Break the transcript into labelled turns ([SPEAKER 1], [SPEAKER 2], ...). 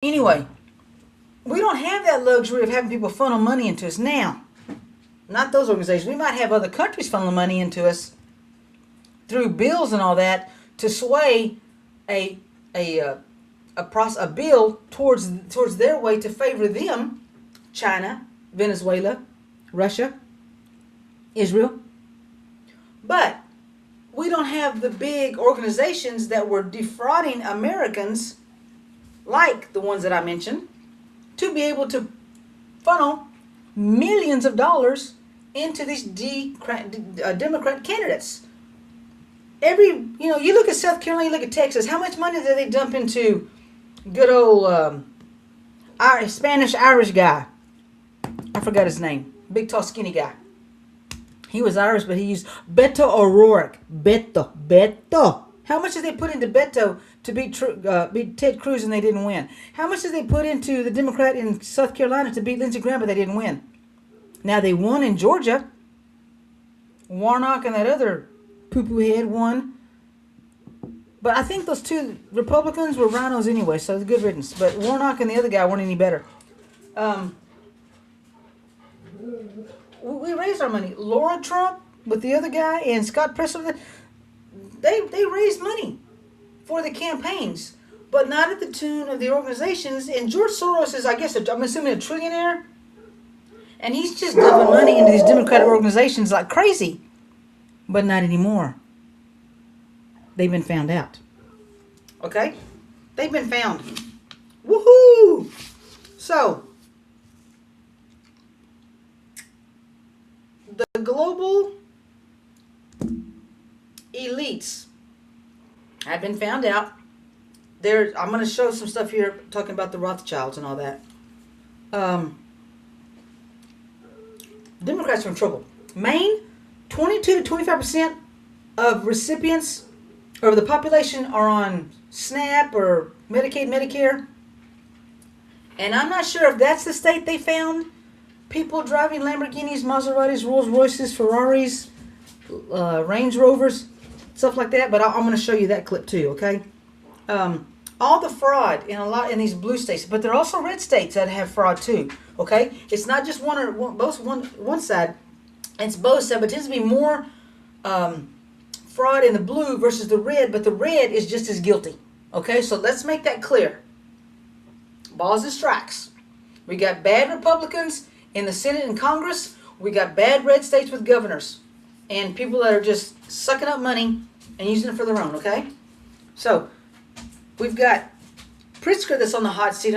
[SPEAKER 1] Anyway, we don't have that luxury of having people funnel money into us now. Not those organizations. We might have other countries funnel money into us through bills and all that to sway a bill towards their way to favor them. China, Venezuela, Russia, Israel. But we don't have the big organizations that were defrauding Americans, like the ones that I mentioned, to be able to funnel millions of dollars into these Democrat candidates. You look at South Carolina, you look at Texas, how much money did they dump into good old Spanish-Irish guy? I forgot his name. Big, tall, skinny guy. He was Irish, but he used Beto O'Rourke. Beto. How much did they put into Beto to beat Ted Cruz and they didn't win? How much did they put into the Democrat in South Carolina to beat Lindsey Graham but they didn't win? Now they won in Georgia. Warnock and that other poo-poo head won. But I think those two Republicans were rhinos anyway, so it's good riddance. But Warnock and the other guy weren't any better. We raised our money. Laura Trump with the other guy and Scott Preston, they raised money for the campaigns, but not at the tune of the organizations. And George Soros is, I guess, I'm assuming, a trillionaire. And he's just dumping money into these Democratic organizations like crazy. But not anymore. They've been found out. Okay? They've been found. Woohoo! So, the global elites have been found out. I'm going to show some stuff here talking about the Rothschilds and all that. Democrats are in trouble. Maine, 22 to 25% of recipients of the population are on SNAP or Medicaid, Medicare. And I'm not sure if that's the state they found people driving Lamborghinis, Maseratis, Rolls Royces, Ferraris, Range Rovers, stuff like that. But I'm going to show you that clip too, okay? All the fraud in these blue states, but there are also red states that have fraud too, okay? It's not just one side. It's both sides, but it tends to be more fraud in the blue versus the red, but the red is just as guilty, okay? So let's make that clear. Balls and strikes. We got bad Republicans in the Senate and Congress. We got bad red states with governors and people that are just sucking up money and using it for their own, okay? So we've got Pritzker that's on the hot seat.